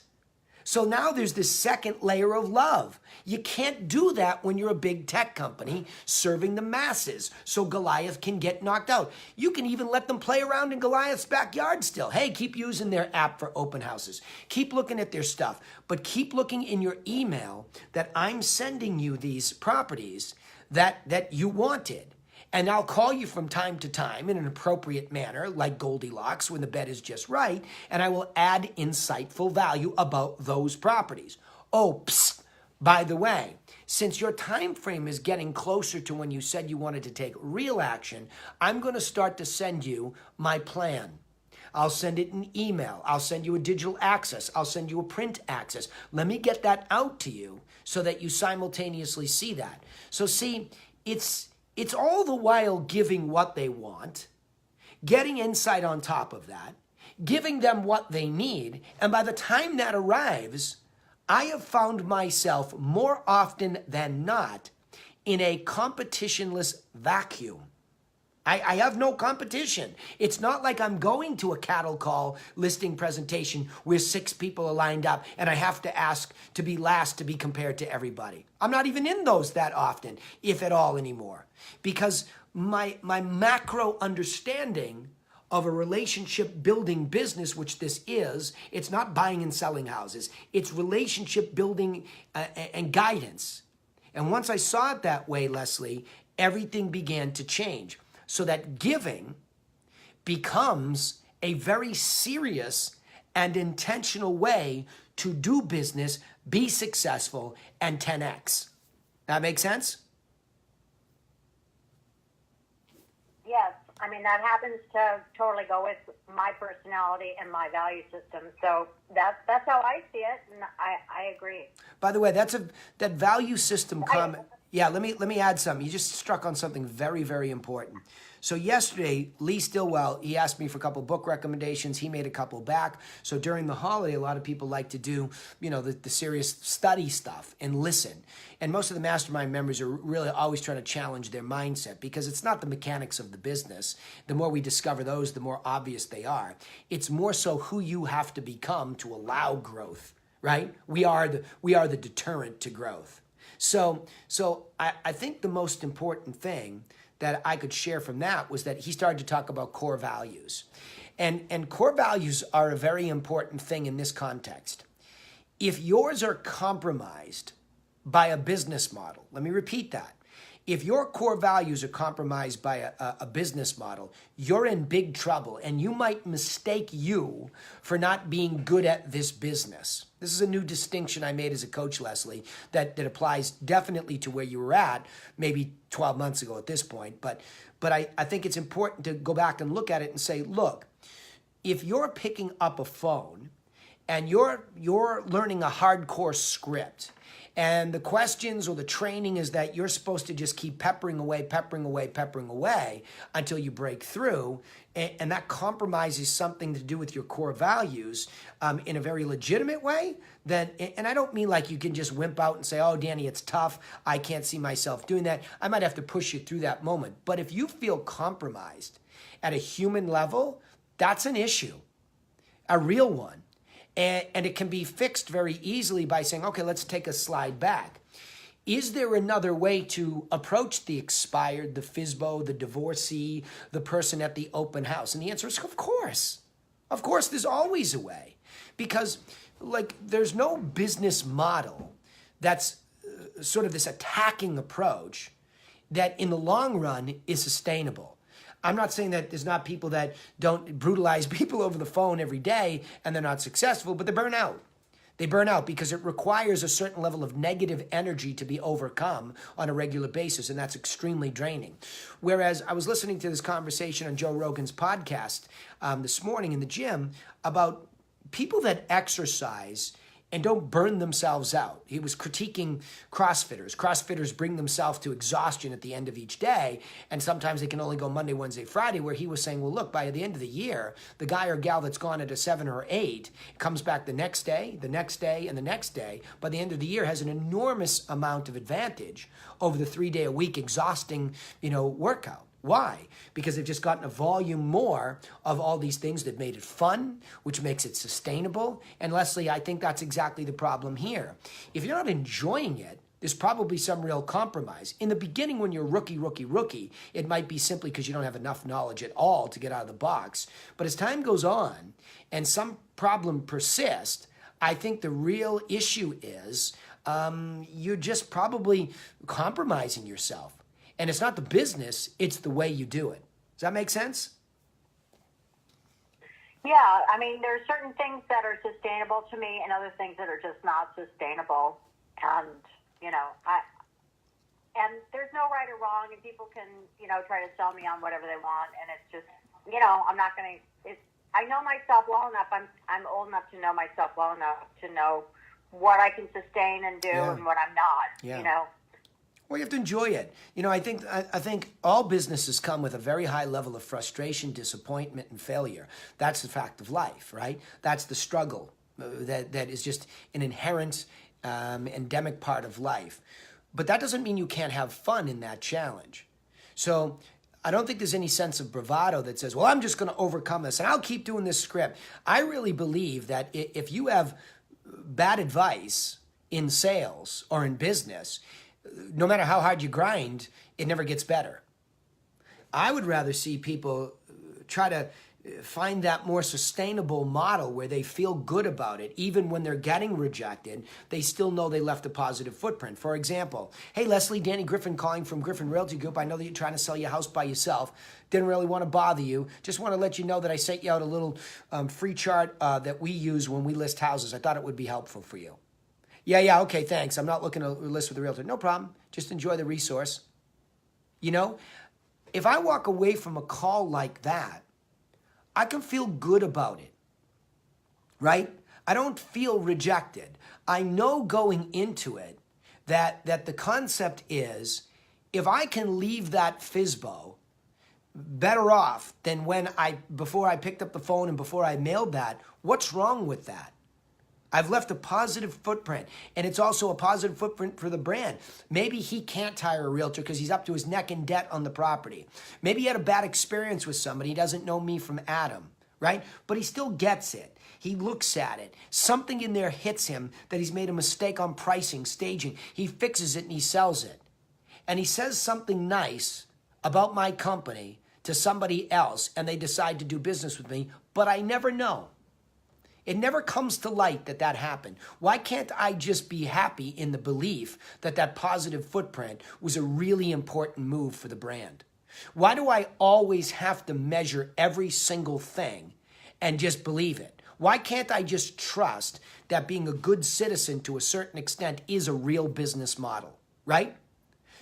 So now there's this second layer of love. You can't do that when you're a big tech company serving the masses, so Goliath can get knocked out. You can even let them play around in Goliath's backyard still. Hey, keep using their app for open houses. Keep looking at their stuff, but keep looking in your email that I'm sending you these properties that you wanted. And I'll call you from time to time in an appropriate manner, like Goldilocks, when the bed is just right, and I will add insightful value about those properties. Oh, psst, by the way, since your time frame is getting closer to when you said you wanted to take real action, I'm going to start to send you my plan. I'll send it in email. I'll send you a digital access. I'll send you a print access. Let me get that out to you so that you simultaneously see that. So see, it's all the while giving what they want, getting insight on top of that, giving them what they need, and by the time that arrives, I have found myself more often than not in a competitionless vacuum. I have no competition. It's not like I'm going to a cattle call listing presentation where 6 people are lined up and I have to ask to be last to be compared to everybody. I'm not even in those that often, if at all anymore, because my macro understanding of a relationship building business, which this is, it's not buying and selling houses. It's relationship building and guidance. And once I saw it that way, Leslie, everything began to change. So that giving becomes a very serious and intentional way to do business, be successful, and 10x. That make sense? I mean, that happens to totally go with my personality and my value system. So that's how I see it, and I agree. By the way, that value system comment. Yeah, let me add something. You just struck on something very, very important. So yesterday, Lee Stillwell, he asked me for a couple book recommendations. He made a couple back. So during the holiday, a lot of people like to do, the serious study stuff and listen. And most of the mastermind members are really always trying to challenge their mindset because it's not the mechanics of the business. The more we discover those, the more obvious they are. It's more so who you have to become to allow growth, right? We are the deterrent to growth. So I think the most important thing that I could share from that was that he started to talk about core values. And core values are a very important thing in this context. If yours are compromised by a business model, let me repeat that. If your core values are compromised by a business model, you're in big trouble, and you might mistake you for not being good at this business. This is a new distinction I made as a coach, Leslie, that applies definitely to where you were at maybe 12 months ago at this point. But I think it's important to go back and look at it and say, look, if you're picking up a phone and you're learning a hardcore script, and the questions or the training is that you're supposed to just keep peppering away until you break through, and that compromises something to do with your core values in a very legitimate way, then, and I don't mean like you can just wimp out and say, oh, Danny, it's tough. I can't see myself doing that. I might have to push you through that moment. But if you feel compromised at a human level, that's an issue, a real one. And it can be fixed very easily by saying, okay, let's take a slide back. Is there another way to approach the expired, the FSBO, the divorcee, the person at the open house? And the answer is, of course. Of course, there's always a way. Because, there's no business model that's sort of this attacking approach that in the long run is sustainable. I'm not saying that there's not people that don't brutalize people over the phone every day and they're not successful, but they burn out. They burn out because it requires a certain level of negative energy to be overcome on a regular basis, and that's extremely draining. Whereas I was listening to this conversation on Joe Rogan's podcast this morning in the gym about people that exercise and don't burn themselves out. He was critiquing CrossFitters. CrossFitters bring themselves to exhaustion at the end of each day, and sometimes they can only go Monday, Wednesday, Friday, where he was saying, well, look, by the end of the year, the guy or gal that's gone at a 7 or 8 comes back the next day, and the next day. By the end of the year, has an enormous amount of advantage over the 3-day-a-week exhausting, workout. Why? Because they've just gotten a volume more of all these things that made it fun, which makes it sustainable. And Leslie, I think that's exactly the problem here. If you're not enjoying it, there's probably some real compromise. In the beginning, when you're rookie, it might be simply because you don't have enough knowledge at all to get out of the box. But as time goes on and some problem persists, I think the real issue is you're just probably compromising yourself. And it's not the business, it's the way you do it. Does that make sense? Yeah, I mean, there are certain things that are sustainable to me and other things that are just not sustainable. And, and there's no right or wrong, and people can, try to sell me on whatever they want. And it's just, I'm not going to, I know myself well enough. I'm old enough to know myself well enough to know what I can sustain and do and what I'm not, Well, you have to enjoy it. I think all businesses come with a very high level of frustration, disappointment, and failure. That's the fact of life, right? That's the struggle that is just an inherent, endemic part of life. But that doesn't mean you can't have fun in that challenge. So I don't think there's any sense of bravado that says, well, I'm just going to overcome this and I'll keep doing this script. I really believe that if you have bad advice in sales or in business, no matter how hard you grind, it never gets better. I would rather see people try to find that more sustainable model where they feel good about it. Even when they're getting rejected, they still know they left a positive footprint. For example, hey, Leslie, Danny Griffin calling from Griffin Realty Group. I know that you're trying to sell your house by yourself. Didn't really want to bother you. Just want to let you know that I sent you out a little free chart that we use when we list houses. I thought it would be helpful for you. Yeah, okay, thanks. I'm not looking to list with a realtor. No problem. Just enjoy the resource. if I walk away from a call like that, I can feel good about it, right? I don't feel rejected. I know going into it that the concept is, if I can leave that FSBO better off than before I picked up the phone and before I mailed that, what's wrong with that? I've left a positive footprint, and it's also a positive footprint for the brand. Maybe he can't hire a realtor because he's up to his neck in debt on the property. Maybe he had a bad experience with somebody. He doesn't know me from Adam, right? But he still gets it. He looks at it. Something in there hits him that he's made a mistake on pricing, staging. He fixes it and he sells it. And he says something nice about my company to somebody else, and they decide to do business with me, but I never know. It never comes to light that that happened. Why can't I just be happy in the belief that that positive footprint was a really important move for the brand? Why do I always have to measure every single thing and just believe it? Why can't I just trust that being a good citizen to a certain extent is a real business model, right?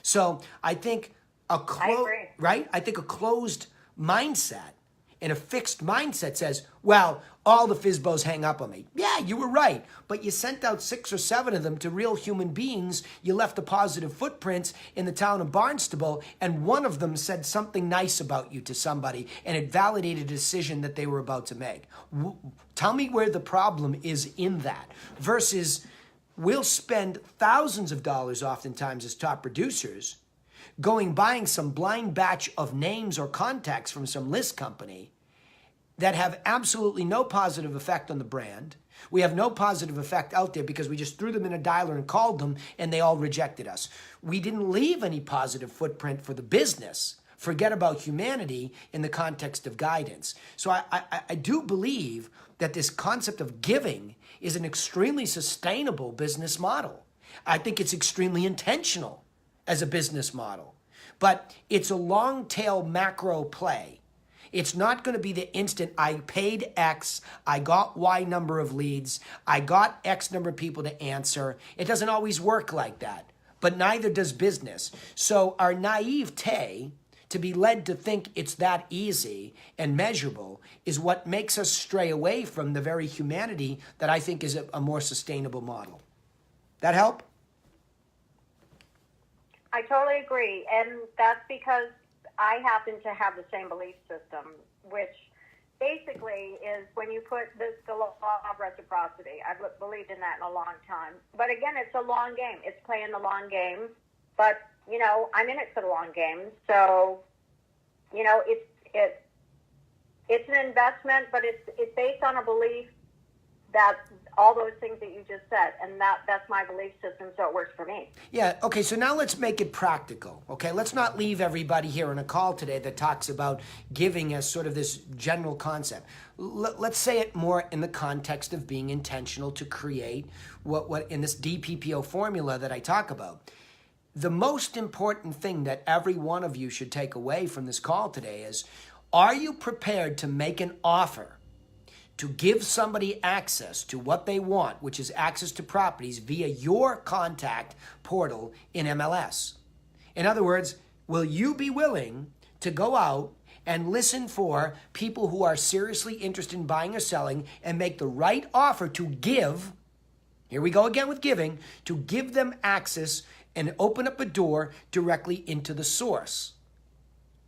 So I think I agree. Right? I think a closed mindset and a fixed mindset says, well, all the FSBOs hang up on me. Yeah, you were right. But you sent out 6 or 7 of them to real human beings. You left a positive footprint in the town of Barnstable, and one of them said something nice about you to somebody, and it validated a decision that they were about to make. Tell me where the problem is in that. Versus, we'll spend thousands of dollars oftentimes as top producers buying some blind batch of names or contacts from some list company that have absolutely no positive effect on the brand. We have no positive effect out there because we just threw them in a dialer and called them and they all rejected us. We didn't leave any positive footprint for the business. Forget about humanity in the context of guidance. So I do believe that this concept of giving is an extremely sustainable business model. I think it's extremely intentional as a business model. But it's a long tail macro play. It's not going to be the instant I paid X, I got Y number of leads, I got X number of people to answer. It doesn't always work like that, but neither does business. So our naivete to be led to think it's that easy and measurable is what makes us stray away from the very humanity that I think is a more sustainable model. That help? I totally agree, and that's because I happen to have the same belief system, which basically is when you put the law of reciprocity. I've believed in that in a long time. But again, it's a long game. It's playing the long game. But, you know, I'm in it for the long game. So, you know, it's an investment, but it's based on a belief that all those things that you just said, and that's my belief system, so it works for me. Yeah, okay, so now let's make it practical, okay? Let's not leave everybody here on a call today that talks about giving as sort of this general concept. Let's say it more in the context of being intentional to create what in this DPPO formula that I talk about. The most important thing that every one of you should take away from this call today is, are you prepared to make an offer to give somebody access to what they want, which is access to properties via your contact portal in MLS? In other words, will you be willing to go out and listen for people who are seriously interested in buying or selling and make the right offer to give, here we go again with giving, to give them access and open up a door directly into the source?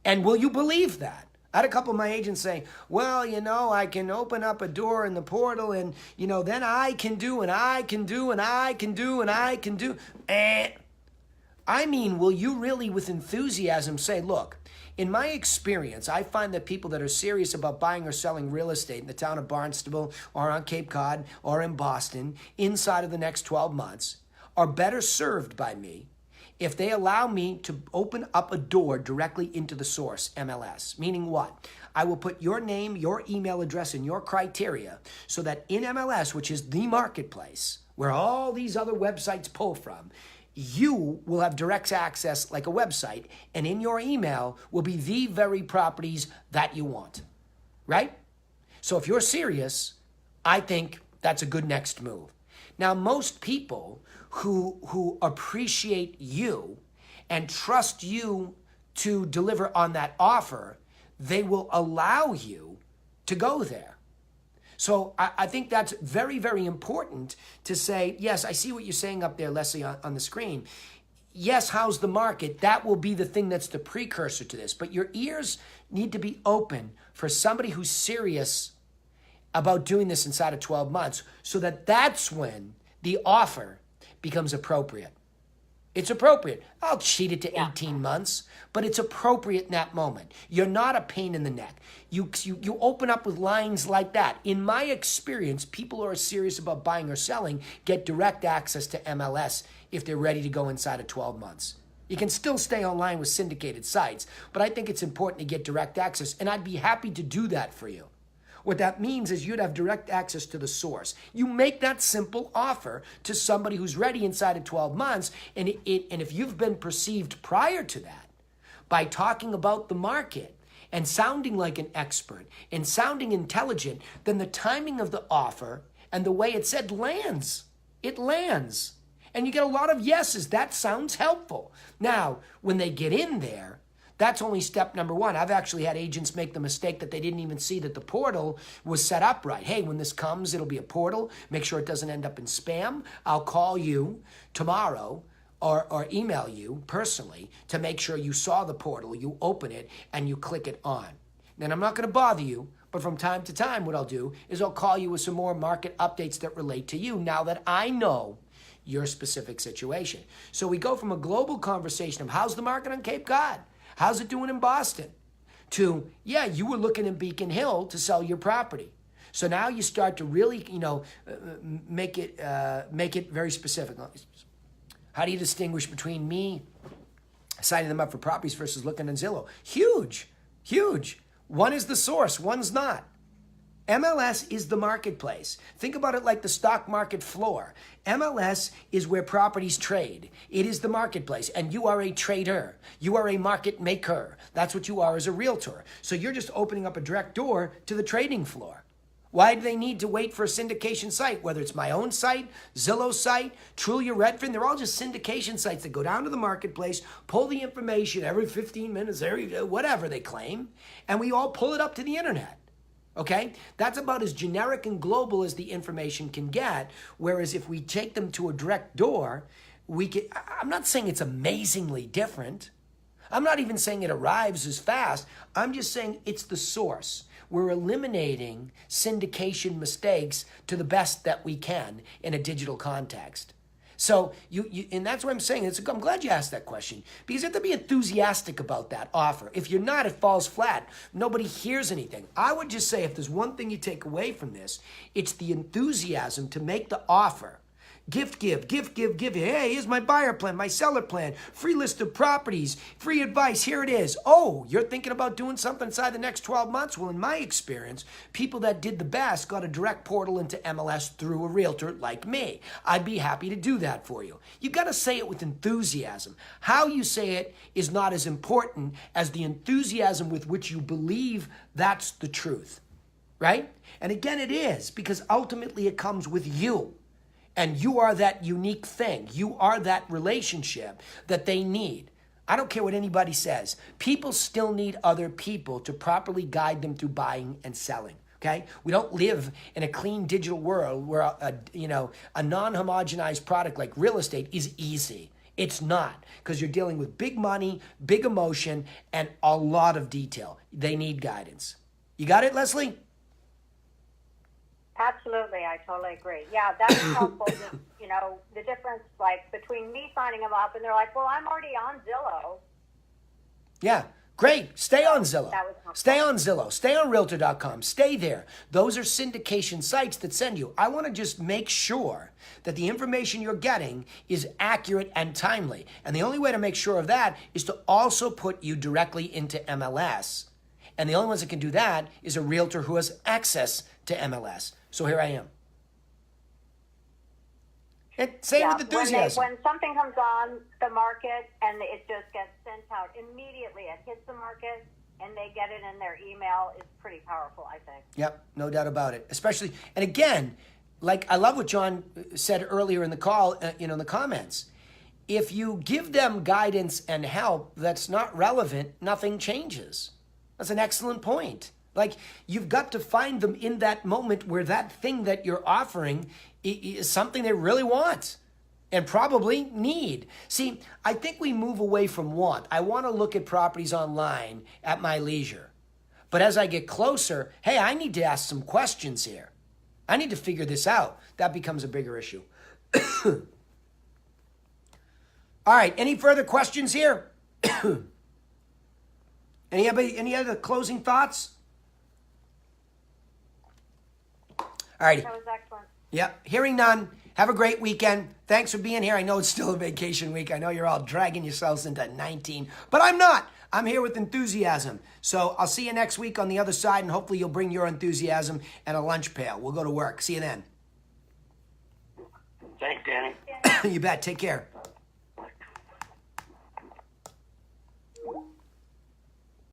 And will you believe that? I had a couple of my agents say, well, you know, I can open up a door in the portal and, you know, then I can do and I can do and I can do and I can do. I mean, will you really with enthusiasm say, look, in my experience, I find that people that are serious about buying or selling real estate in the town of Barnstable or on Cape Cod or in Boston inside of the next 12 months are better served by me if they allow me to open up a door directly into the source, MLS. Meaning what? I will put your name, your email address, and your criteria so that in MLS, which is the marketplace, where all these other websites pull from, you will have direct access like a website, and in your email will be the very properties that you want, right? So if you're serious, I think that's a good next move. Now, most people who appreciate you and trust you to deliver on that offer, they will allow you to go there. So I think that's very, very important to say, yes, I see what you're saying up there, Leslie, on the screen. Yes, how's the market? That will be the thing that's the precursor to this. But your ears need to be open for somebody who's serious about doing this inside of 12 months, so that that's when the offer becomes appropriate. It's appropriate. I'll cheat it to 18 months, but it's appropriate in that moment. You're not a pain in the neck. You open up with lines like that. In my experience, people who are serious about buying or selling get direct access to MLS if they're ready to go inside of 12 months. You can still stay online with syndicated sites, but I think it's important to get direct access, and I'd be happy to do that for you. What that means is you'd have direct access to the source. You make that simple offer to somebody who's ready inside of 12 months, and if you've been perceived prior to that by talking about the market and sounding like an expert and sounding intelligent, then the timing of the offer and the way it's said lands. It lands. And you get a lot of yeses. That sounds helpful. Now, when they get in there, that's only step number one. I've actually had agents make the mistake that they didn't even see that the portal was set up right. Hey, when this comes, it'll be a portal. Make sure it doesn't end up in spam. I'll call you tomorrow or email you personally to make sure you saw the portal, you open it, and you click it on. Then I'm not going to bother you, but from time to time, what I'll do is I'll call you with some more market updates that relate to you now that I know your specific situation. So we go from a global conversation of how's the market on Cape Cod? How's it doing in Boston? To, yeah, you were looking in Beacon Hill to sell your property. So now you start to really, make it very specific. How do you distinguish between me signing them up for properties versus looking on Zillow? Huge, huge. One is the source, one's not. MLS is the marketplace. Think about it like the stock market floor. MLS is where properties trade. It is the marketplace, and you are a trader. You are a market maker. That's what you are as a realtor. So you're just opening up a direct door to the trading floor. Why do they need to wait for a syndication site? Whether it's my own site, Zillow's site, Trulia Redfin, they're all just syndication sites that go down to the marketplace, pull the information every 15 minutes, whatever they claim, and we all pull it up to the internet. Okay? That's about as generic and global as the information can get. Whereas if we take them to a direct door, I'm not saying it's amazingly different. I'm not even saying it arrives as fast. I'm just saying it's the source. We're eliminating syndication mistakes to the best that we can in a digital context. So and that's what I'm saying. I'm glad you asked that question, because you have to be enthusiastic about that offer. If you're not, it falls flat. Nobody hears anything. I would just say if there's one thing you take away from this, it's the enthusiasm to make the offer. Gift. Hey, here's my buyer plan, my seller plan, free list of properties, free advice. Here it is. Oh, you're thinking about doing something inside the next 12 months? Well, in my experience, people that did the best got a direct portal into MLS through a realtor like me. I'd be happy to do that for you. You got to say it with enthusiasm. How you say it is not as important as the enthusiasm with which you believe that's the truth, right? And again, it is, because ultimately it comes with you. And you are that unique thing. You are that relationship that they need. I don't care what anybody says. People still need other people to properly guide them through buying and selling. Okay? We don't live in a clean digital world where a non-homogenized product like real estate is easy. It's not, because you're dealing with big money, big emotion, and a lot of detail. They need guidance. You got it, Leslie? Absolutely, I totally agree. Yeah, that's helpful. The difference, like, between me signing them up and they're like, well, I'm already on Zillow. Yeah, great. Stay on Zillow. That was helpful. Stay on Zillow. Stay on Realtor.com. Stay there. Those are syndication sites that send you. I want to just make sure that the information you're getting is accurate and timely. And the only way to make sure of that is to also put you directly into MLS. And the only ones that can do that is a realtor who has access to MLS. So here I am. Same with enthusiasm. When something comes on the market and it just gets sent out immediately, it hits the market and they get it in their email, is pretty powerful, I think. Yep, no doubt about it. Especially, and again, like I love what John said earlier in the call, in the comments. if you give them guidance and help that's not relevant, nothing changes. That's an excellent point. Like, you've got to find them in that moment where that thing that you're offering is something they really want and probably need. See, I think we move away from want. I want to look at properties online at my leisure. But as I get closer, hey, I need to ask some questions here. I need to figure this out. That becomes a bigger issue. All right, any further questions here? Any other closing thoughts? All righty. That was excellent. Yep, hearing none. Have a great weekend. Thanks for being here. I know it's still a vacation week. I know you're all dragging yourselves into 19, but I'm not. I'm here with enthusiasm. So I'll see you next week on the other side, and hopefully you'll bring your enthusiasm and a lunch pail. We'll go to work. See you then. Thanks, Danny. You bet. Take care.